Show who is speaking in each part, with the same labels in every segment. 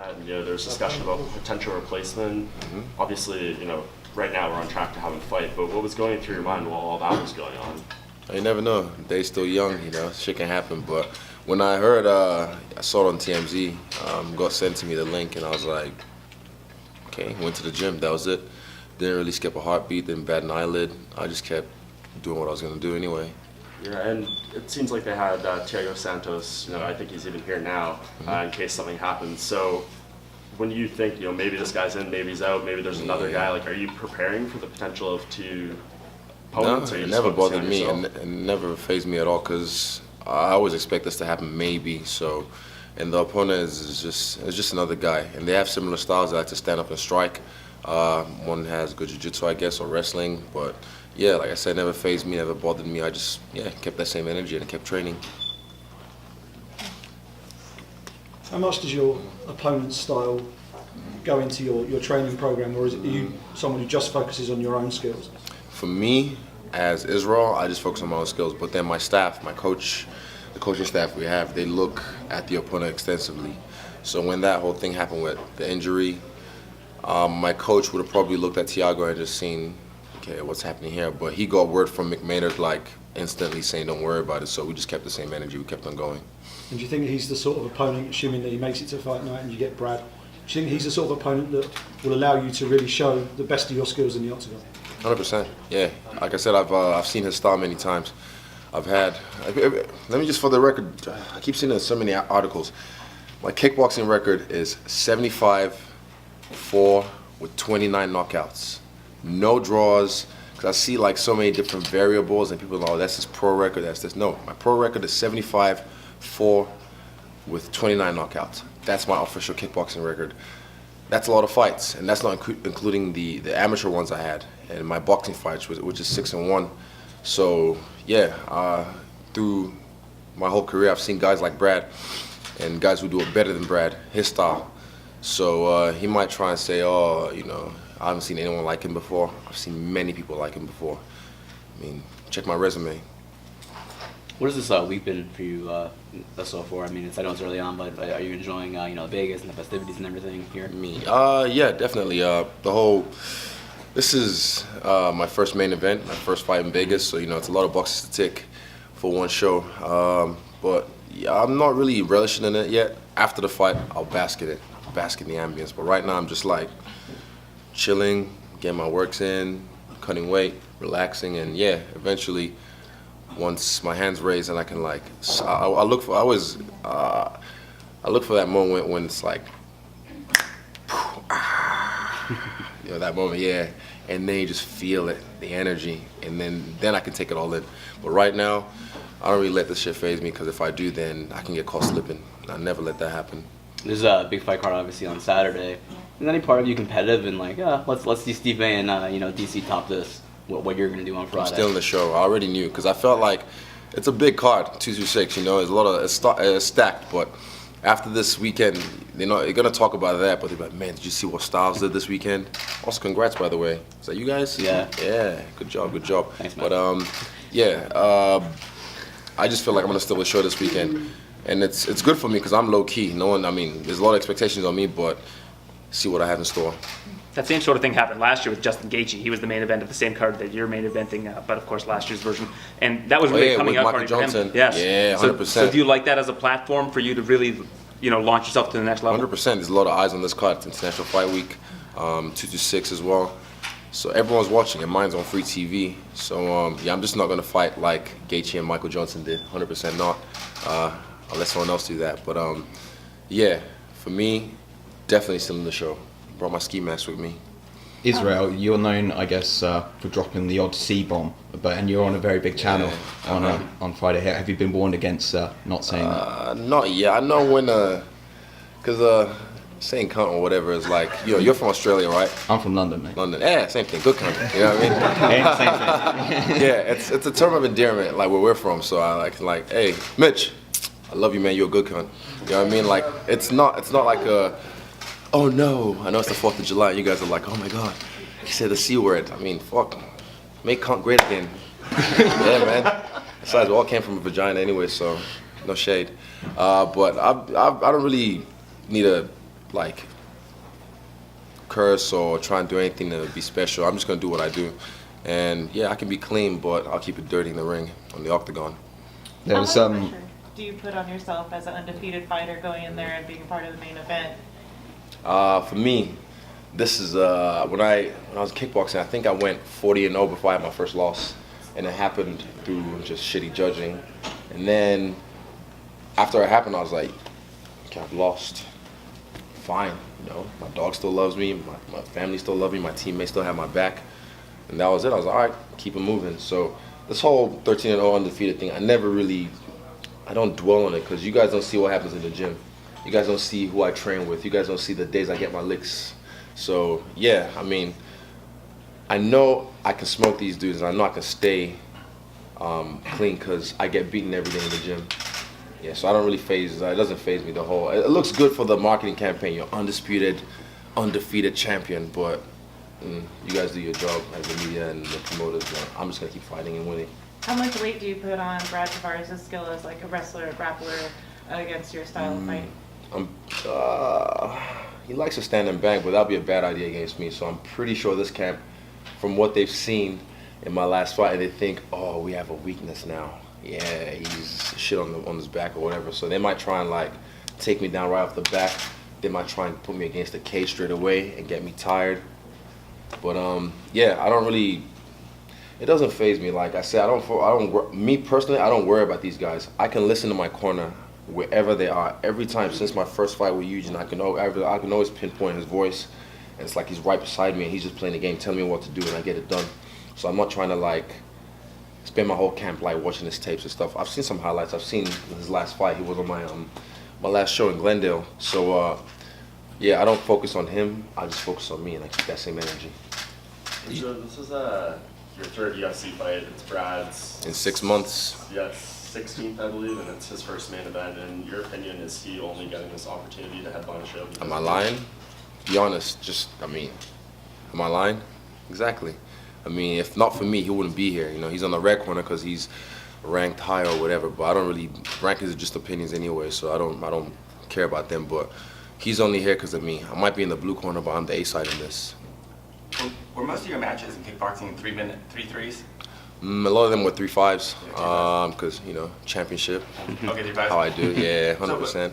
Speaker 1: And, there's discussion about potential replacement. Obviously, right now we're on track to have a fight, but what was going through your mind while all that was going on?
Speaker 2: You never know. They're still young, shit can happen. But when I heard, I saw it on TMZ, got sent to me the link, and I was like, okay, went to the gym, that was it. Didn't really skip a heartbeat, didn't bat an eyelid. I just kept doing what I was going to do anyway.
Speaker 1: Yeah, and it seems like they had Thiago Santos, I think he's even here now, in case something happens. So when you think, maybe this guy's in, maybe he's out, maybe there's another guy, are you preparing for the potential of two opponents?
Speaker 2: No, it never bothered me and never fazed me at all because I always expect this to happen maybe. So, and the opponent is just another guy. And they have similar styles. They like to stand up and strike. One has good jiu-jitsu, I guess, or wrestling. But yeah, like I said, never fazed me, never bothered me. I just, kept that same energy and kept training.
Speaker 3: How much does your opponent's style go into your training program, or are you someone who just focuses on your own skills?
Speaker 2: For me, as Israel, I just focus on my own skills. But then my staff, my coach, the coaching staff we have, they look at the opponent extensively. So when that whole thing happened with the injury, my coach would have probably looked at Thiago and just seen, okay, what's happening here? But he got word from McMaynard instantly saying, don't worry about it. So we just kept the same energy. We kept on going.
Speaker 3: And do you think he's the sort of opponent, assuming that he makes it to fight night and you get Brad, do you think he's the sort of opponent that will allow you to really show the best of your skills in the octagon?
Speaker 2: 100%, yeah. Like I said, I've seen his style many times. Let me just, for the record, I keep seeing it in so many articles. My kickboxing record is 75-4 with 29 knockouts. No draws, because I see so many different variables and people that's his pro record, that's this. No, my pro record is 75-4 with 29 knockouts. That's my official kickboxing record. That's a lot of fights, and that's not including the amateur ones I had and my boxing fights, which is 6-1. So yeah, through my whole career, I've seen guys like Brad and guys who do it better than Brad, his style. So he might try and say, oh, I haven't seen anyone like him before. I've seen many people like him before. I mean, check my resume.
Speaker 4: What has this week been for you so far? I mean, I know it's early on, but are you enjoying, Vegas and the festivities and everything here?
Speaker 2: Me? Yeah, definitely. This is my first main event, my first fight in Vegas, so it's a lot of boxes to tick for one show. But yeah, I'm not really relishing in it yet. After the fight, I'll bask in the ambience. But right now, I'm just chilling, getting my works in, cutting weight, relaxing, and yeah, eventually, once my hands raised and I can I look for that moment when it's that moment, yeah, and then you just feel it, the energy, and then I can take it all in. But right now, I don't really let this shit faze me, because if I do, then I can get caught slipping. I never let that happen.
Speaker 4: There's a big fight card obviously on Saturday. Is any part of you competitive and let's see Steve Vai and DC top this? What you're gonna do on Friday?
Speaker 2: I'm still in the show. I already knew, because I felt like it's a big card, 226. There's a lot of it's stacked. But after this weekend, they're gonna talk about that. But they're like, man, did you see what Styles did this weekend? Also, congrats, by the way. Is that you guys?
Speaker 4: Yeah.
Speaker 2: Yeah. Good job.
Speaker 4: Thanks, man.
Speaker 2: But I just feel like I'm gonna steal the show this weekend, and it's good for me because I'm low key. There's a lot of expectations on me, but see what I have in store.
Speaker 5: That same sort of thing happened last year with Justin Gaethje. He was the main event of the same card that you're main eventing, but of course last year's version. And that was really coming out party for him. Yes.
Speaker 2: Yeah, 100%.
Speaker 5: So do you like that as a platform for you to really, launch yourself to the next level?
Speaker 2: 100%. There's a lot of eyes on this card. It's International Fight Week, 226 as well. So everyone's watching, and mine's on free TV. So I'm just not gonna fight like Gaethje and Michael Johnson did. 100% not. I'll let someone else do that. But yeah, for me, definitely still in the show. Brought my ski mask with me.
Speaker 6: Israel, you're known, I guess, for dropping the odd C-bomb, and you're on a very big channel on Friday here. Have you been warned against not saying that?
Speaker 2: Not yet. I know when, because saying cunt or whatever is you're from Australia, right?
Speaker 6: I'm from London, mate.
Speaker 2: London, yeah, same thing. Good cunt. You know what I mean?
Speaker 6: Same thing.
Speaker 2: Yeah, it's a term of endearment, where we're from. So I can hey, Mitch, I love you, man. You're a good cunt. You know what I mean? It's not like a, oh no, I know it's the 4th of July. You guys are like, oh my God, he said the C word. Fuck, make cunt great again. Yeah, man. Besides, we all came from a vagina anyway, so no shade. But I don't really need to like curse or try and do anything to be special. I'm just gonna do what I do, and yeah, I can be clean, but I'll keep it dirty in the ring, on the octagon.
Speaker 6: There
Speaker 7: How
Speaker 6: was
Speaker 7: much pressure do you put on yourself as an undefeated fighter going in there and being part of the main event?
Speaker 2: For me, this is when I was kickboxing. I think I went 40-0 before I had my first loss, and it happened through just shitty judging. And then after it happened, I was like, okay, I've lost. Fine, you know, my dog still loves me, my family still love me, my teammates still have my back, and that was it. I was like, all right, keep it moving. So this whole 13-0 undefeated thing, I don't dwell on it because you guys don't see what happens in the gym. You guys don't see who I train with. You guys don't see the days I get my licks. So yeah, I mean, I know I can smoke these dudes, and I know I can stay clean because I get beaten every day in the gym. Yeah, so I don't really it doesn't faze me the whole. It looks good for the marketing campaign. You're undisputed, undefeated champion, but you guys do your job as the media and the promoters. But I'm just gonna keep fighting and winning.
Speaker 7: How much weight do you put on Brad Tavares' skill as like a wrestler, a grappler against your style of fight?
Speaker 2: He likes to stand and bang, but that'll be a bad idea against me. So I'm pretty sure this camp, from what they've seen in my last fight, they think, oh, we have a weakness now. Yeah, he's shit on his back or whatever. So they might try and like take me down right off the back. They might try and put me against the cage straight away and get me tired. But yeah, I don't really. It doesn't faze me. Like I said, me personally, I don't worry about these guys. I can listen to my corner wherever they are. Every time since my first fight with Eugene, I can always pinpoint his voice, and it's like he's right beside me and he's just playing the game, telling me what to do, and I get it done. So I'm not trying to like spend my whole camp like watching his tapes and stuff. I've seen some highlights. I've seen his last fight. He was on my last show in Glendale. So yeah, I don't focus on him. I just focus on me, and I keep that same energy.
Speaker 1: So this is your third UFC fight. It's Brad's.
Speaker 2: In 6 months.
Speaker 1: Yes, 16th, I believe, and it's his first main event. In your opinion, is he only getting this opportunity to headline a show?
Speaker 2: Am I lying? Be honest. Am I lying? Exactly. I mean, if not for me, he wouldn't be here. You know, he's on the red corner because he's ranked high or whatever. But I don't really. Rankings are just opinions anyway, so I don't care about them. But he's only here because of me. I might be in the blue corner, but I'm the A side in this.
Speaker 8: Were most of your matches in kickboxing 3 threes?
Speaker 2: A lot of them were 3-5s, because you know, championship.
Speaker 8: Okay, 3-5s.
Speaker 2: How I do, yeah, 100%.
Speaker 8: So,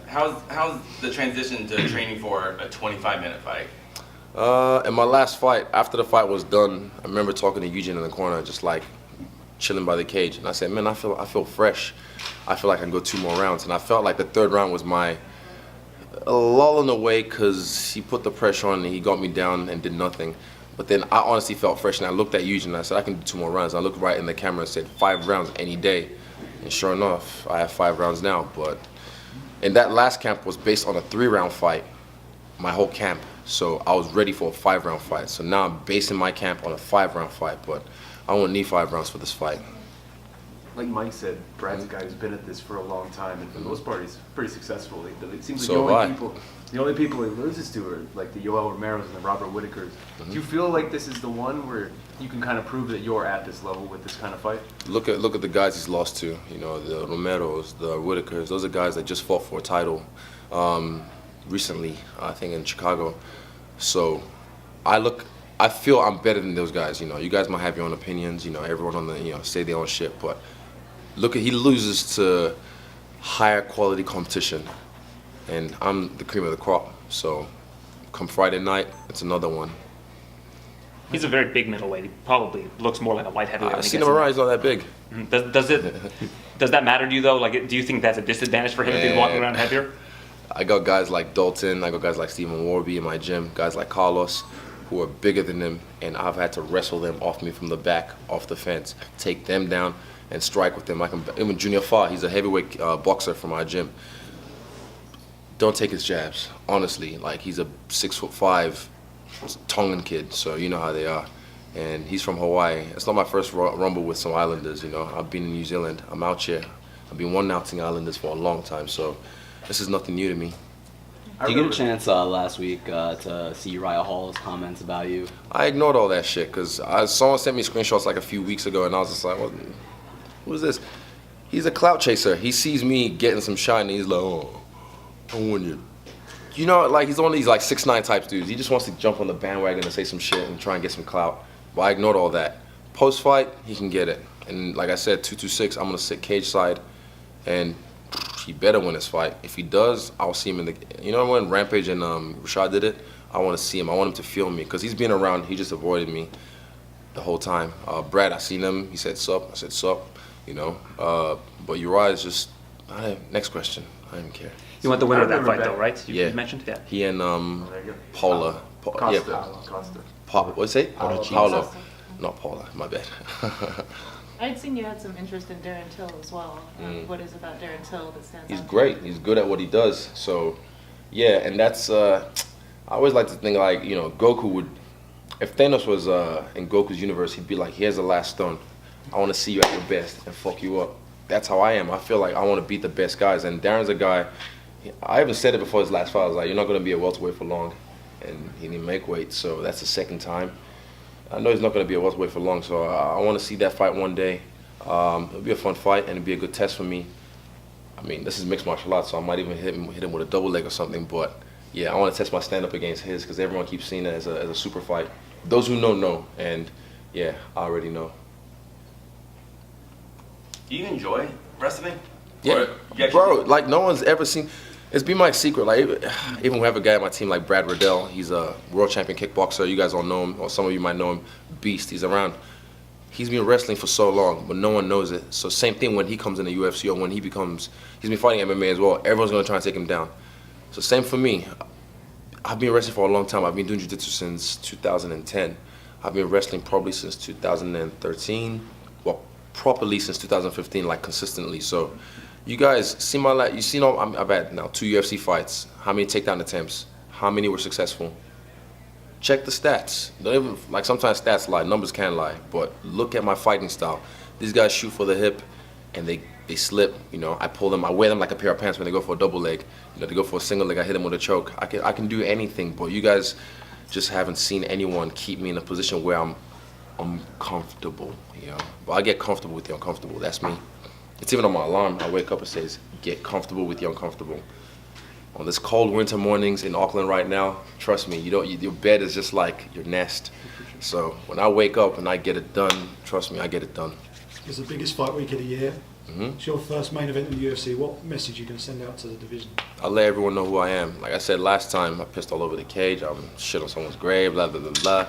Speaker 8: how's the transition to training for a 25-minute fight?
Speaker 2: In my last fight, after the fight was done, I remember talking to Eugene in the corner, just like chilling by the cage, and I said, "Man, I feel fresh. I feel like I can go 2 more rounds." And I felt like the third round was my lull in a way, because he put the pressure on and he got me down and did nothing. But then I honestly felt fresh, and I looked at Eugene and I said, I can do 2 more rounds. I looked right in the camera and said, 5 rounds any day. And sure enough, I have 5 rounds now. But and that last camp was based on a 3-round fight, my whole camp. So I was ready for a 5-round fight. So now I'm basing my camp on a 5-round fight, but I won't need 5 rounds for this fight.
Speaker 9: Like Mike said, Brad's a guy who's been at this for a long time, and for the most part, he's pretty successful. It seems like
Speaker 2: So
Speaker 9: the only people he loses to are like the Yoel Romeros and the Robert Whitakers. Do you feel like this is the one where you can kind of prove that you're at this level with this kind of fight?
Speaker 2: Look at the guys he's lost to. You know, the Romeros, the Whitakers. Those are guys that just fought for a title recently, I think in Chicago. So I feel I'm better than those guys. You know, you guys might have your own opinions. You know, everyone on the say their own shit, but he loses to higher quality competition, and I'm the cream of the crop. So come Friday night, it's another one.
Speaker 5: He's a very big middleweight. He probably looks more like a light heavyweight.
Speaker 2: I've seen him around. He's not that big.
Speaker 5: Does that matter to you though? Like, do you think that's a disadvantage for him if he's walking around heavier?
Speaker 2: I got guys like Dalton. I got guys like Stephen Warby in my gym. Guys like Carlos, who are bigger than him, and I've had to wrestle them off me from the back, off the fence, take them down, and strike with them. Even Junior Fa, he's a heavyweight boxer from our gym. Don't take his jabs, honestly. Like, he's a 6'5" Tongan kid, so you know how they are. And he's from Hawaii. It's not my first rumble with some Islanders, you know. I've been in New Zealand. I'm out here. I've been one-outing Islanders for a long time, so this is nothing new to me.
Speaker 4: Did you get a chance last week to see Uriah Hall's comments about you?
Speaker 2: I ignored all that shit because someone sent me screenshots like a few weeks ago, and I was just like, "What? Who's this?" He's a clout chaser. He sees me getting some shine, and he's like, "Oh, I won you." You know, like he's one of these like 6'9" type dudes. He just wants to jump on the bandwagon and say some shit and try and get some clout. But I ignored all that. Post fight, he can get it. And like I said, 226, I'm gonna sit cage side, and he better win this fight. If he does, I'll see him in the. You know when Rampage and Rashad did it, I want to see him. I want him to feel me because he's been around. He just avoided me the whole time. Brad, I seen him. He said sup. I said sup. You know. But Uriah is just. Next question. I don't care.
Speaker 5: You want the winner of that fight, though, right? You mentioned, yeah.
Speaker 2: He and Paula.
Speaker 9: Costa.
Speaker 2: What's it? Paolo. Not Paula. My bad.
Speaker 7: I'd seen you had some interest in Darren Till as well. What is it about Darren Till that stands out?
Speaker 2: He's great. He's good at what he does. So, yeah, and that's. I always like to think like Goku would. If Thanos was in Goku's universe, he'd be like, "Here's the last stone. I want to see you at your best and fuck you up." That's how I am. I feel like I want to beat the best guys, and Darren's a guy. I even said it before his last fight. I was like, "You're not going to be a welterweight for long," and he didn't make weight. So that's the second time. I know he's not going to be a welterweight for long, so I want to see that fight one day. It'll be a fun fight, and it'll be a good test for me. I mean, this is mixed martial arts, so I might even hit him with a double leg or something. But yeah, I want to test my stand-up against his because everyone keeps seeing it as a super fight. Those who know, and yeah, I already know.
Speaker 8: Do you enjoy wrestling?
Speaker 2: Yeah, bro. Like no one's ever seen. It's been my secret. Like even we have a guy on my team like Brad Riddell. He's a world champion kickboxer. You guys all know him, or some of you might know him. Beast. He's around. He's been wrestling for so long, but no one knows it. So same thing when he comes in the UFC or when he's been fighting MMA as well. Everyone's gonna try and take him down. So same for me. I've been wrestling for a long time. I've been doing jiu-jitsu since 2010. I've been wrestling probably since 2013. Well, properly since 2015, like consistently. So you guys see my life. You seen I've had now 2 UFC fights. How many takedown attempts? How many were successful? Check the stats. Don't even like sometimes stats lie, numbers can lie. But look at my fighting style. These guys shoot for the hip, and they slip. I pull them. I wear them like a pair of pants when they go for a double leg. They go for a single leg. I hit them with a choke. I can do anything. But you guys just haven't seen anyone keep me in a position where I'm uncomfortable. But I get comfortable with the uncomfortable. That's me. It's even on my alarm. I wake up and says, "Get comfortable with the uncomfortable." On this cold winter mornings in Auckland right now, trust me, your bed is just like your nest. So when I wake up and I get it done, trust me, I get it done.
Speaker 3: It's the biggest fight week of the year.
Speaker 2: Mm-hmm.
Speaker 3: It's your first main event in the UFC. What message are you going to send out to the division?
Speaker 2: I'll let everyone know who I am. Like I said last time, I pissed all over the cage. I'm shit on someone's grave, blah, blah, blah, blah.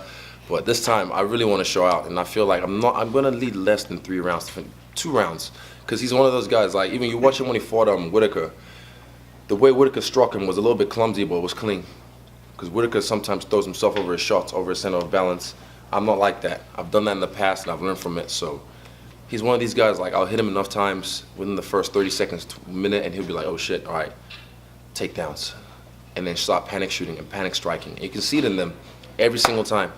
Speaker 2: But this time, I really want to show out. And I feel like I'm going to lead less than 3 rounds, 2 rounds. Because he's one of those guys, like even you watch him when he fought Whitaker, the way Whitaker struck him was a little bit clumsy, but it was clean. Because Whitaker sometimes throws himself over his shots, over his center of balance. I'm not like that. I've done that in the past, and I've learned from it. So he's one of these guys, like I'll hit him enough times within the first 30 seconds to a minute, and he'll be like, oh shit, all right, takedowns. And then start panic shooting and panic striking. And you can see it in them every single time.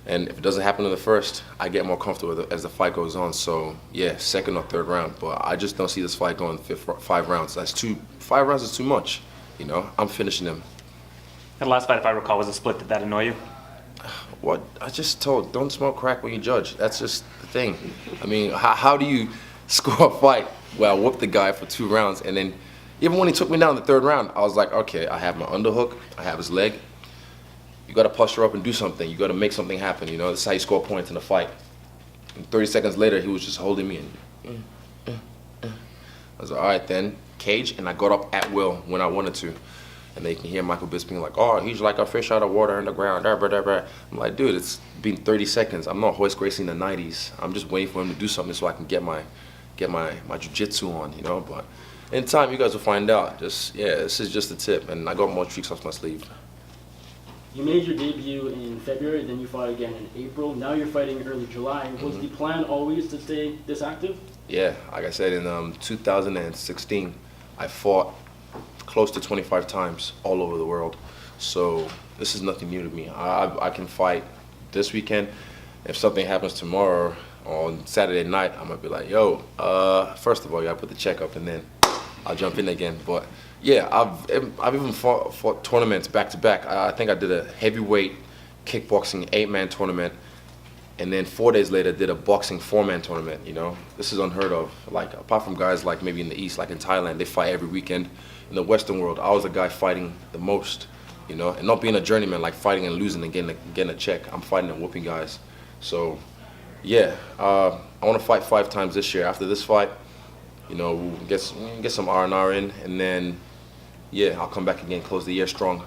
Speaker 2: And if it doesn't happen in the first, I get more comfortable with it as the fight goes on. So yeah, 2nd or 3rd round. But I just don't see this fight going 5 rounds. 5 rounds is too much. I'm finishing them.
Speaker 5: That last fight, if I recall, was a split. Did that annoy you?
Speaker 2: What? I just told, don't smoke crack when you judge. That's just the thing. I mean, how do you score a fight where I whooped the guy for 2 rounds, and then even when he took me down in the 3rd round, I was like, okay, I have my underhook, I have his leg. You got to posture up and do something. You got to make something happen. That's how you score points in a fight. And 30 seconds later, he was just holding me. I was like, all right then, cage, and I got up at will when I wanted to. And they can hear Michael Bisping like, oh, he's like a fish out of water in the ground. I'm like, dude, it's been 30 seconds. I'm not Hoist Gracie in the 90s. I'm just waiting for him to do something so I can get my jiu-jitsu on, But in time, you guys will find out. This is just the tip, and I got more tricks off my sleeve.
Speaker 10: You made your debut in February, then you fought again in April. Now you're fighting early July. Was the plan always to stay this active?
Speaker 2: Yeah, like I said, in 2016, I fought close to 25 times all over the world. So this is nothing new to me. I can fight this weekend. If something happens tomorrow on Saturday night, I'm gonna be like, yo, first of all, you gotta put the check up and then I'll jump in again. But yeah, I've even fought tournaments back to back. I think I did a heavyweight kickboxing 8-man tournament, and then 4 days later did a boxing 4-man tournament. This is unheard of. Like apart from guys like maybe in the East, like in Thailand, they fight every weekend. in the Western world, I was the guy fighting the most, you know, and not being a journeyman, like fighting and losing and getting a check. I'm fighting and whooping guys. So, yeah, I want to fight 5 times this year. After this fight, you know, we'll get some R&R in, and then, yeah, I'll come back again, close the year strong.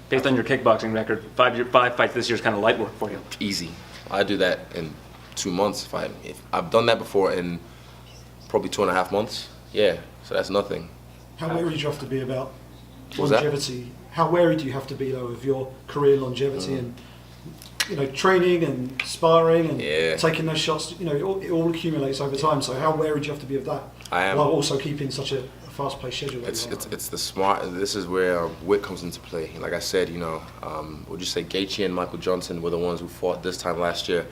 Speaker 5: Based on your kickboxing record, 5 fights this year is kind of light work for you.
Speaker 2: Easy. I do that in 2 months. If I've done that before in probably 2.5 months. Yeah, so that's nothing.
Speaker 3: How wary do you have to be about
Speaker 2: What's
Speaker 3: longevity?
Speaker 2: that?
Speaker 3: How wary do you have to be though of your career longevity and, you know, training and sparring and taking those shots? You know, it all accumulates over time. So how wary do you have to be of that?
Speaker 2: I am.
Speaker 3: While also keeping such a fast-paced schedule.
Speaker 2: It's the smart. This is where wit comes into play. Like I said, you know, would you say Gaethje and Michael Johnson were the ones who fought this time last year,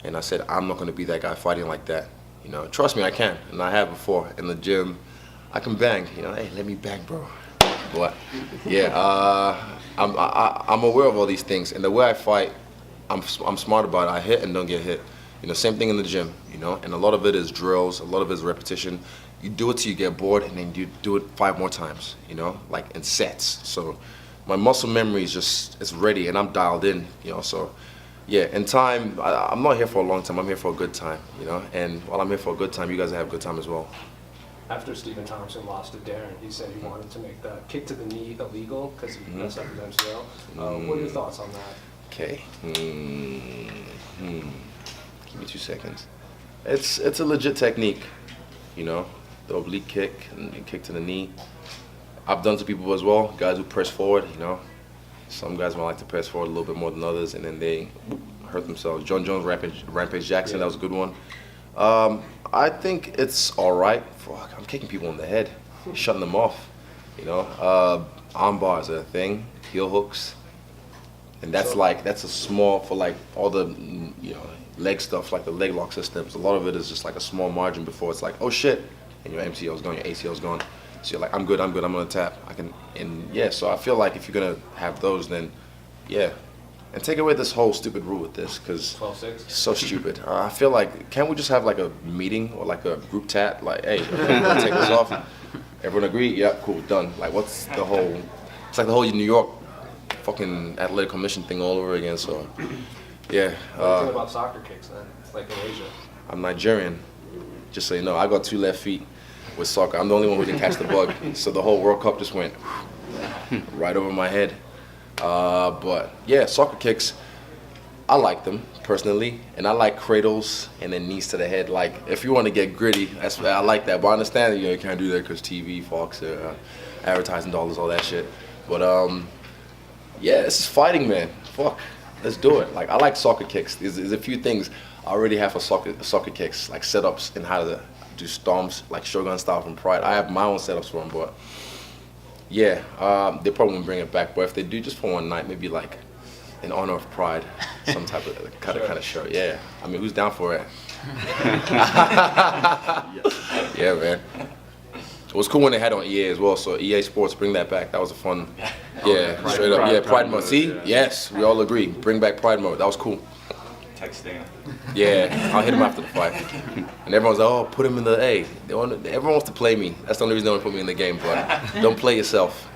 Speaker 2: and I said I'm not going to be that guy fighting like that. You know, trust me, I can, and I have before in the gym. I can bang. You know, hey, let me bang, bro. But yeah, I'm aware of all these things, and the way I fight, I'm smart about it. I hit and don't get hit. You know, same thing in the gym. You know, and a lot of it is drills. A lot of it is repetition. You do it till you get bored, and then you do it 5 more times. You know, like in sets. So my muscle memory is just it's ready, and I'm dialed in. You know, so. Yeah, in time, I'm not here for a long time. I'm here for a good time, you know. And while I'm here for a good time, you guys have a good time as well.
Speaker 11: After Stephen Thompson lost to Darren, he said he wanted to make the kick to the knee illegal because he messed up his MCL. What are your thoughts on that?
Speaker 2: Okay. Give me 2 seconds. It's a legit technique, you know. The oblique kick and kick to the knee. I've done to people as well. Guys who press forward, you know. Some guys might like to press forward a little bit more than others, and then they hurt themselves. John Jones, Rampage Jackson, that was a good one. I think it's all right. Fuck, I'm kicking people in the head, shutting them off. You know, arm bars are a thing, heel hooks, and that's a small for like all the you know leg stuff, like the leg lock systems. A lot of it is just like a small margin before it's like, oh shit, and your MCL's gone, your ACL's gone. So you're like, I'm good, I'm gonna tap. I can, and yeah, so I feel like if you're gonna have those, then yeah. And take away this whole stupid rule with this, because it's so stupid. I feel like, can't we just have like a meeting or like a group chat? Like, hey, everyone take this off. Everyone agree? Yeah, cool, done. Like, what's the whole, it's like the whole New York fucking athletic commission thing all over again, so yeah.
Speaker 11: What do you think about soccer kicks then? Like in Asia?
Speaker 2: I'm Nigerian, just so you know. I got 2 left feet. With soccer, I'm the only one who didn't catch the bug, so the whole World Cup just went right over my head. But yeah, soccer kicks, I like them personally, and I like cradles and then knees to the head. Like if you want to get gritty, I like that. But I understand that you can't do that because TV, Fox, advertising dollars, all that shit. But yeah, this is fighting, man. Fuck, let's do it. Like I like soccer kicks. There's a few things I already have for soccer kicks, like setups and how to do stomps, like Shogun style from Pride. I have my own setups for them, but yeah, they probably won't bring it back. But if they do, just for one night, maybe like in honor of Pride, some type of kind of show. Yeah, I mean, who's down for it? Yeah, man. It was cool when they had on EA as well. So EA Sports, bring that back. That was a fun. Yeah, straight up. Yeah, Pride mode. See, yes, we all agree. Bring back Pride mode. That was cool.
Speaker 8: Texting.
Speaker 2: Yeah, I'll hit him after the fight. And everyone's like, oh, put him in the A. Everyone wants to play me. That's the only reason they want to put me in the game, but don't play yourself.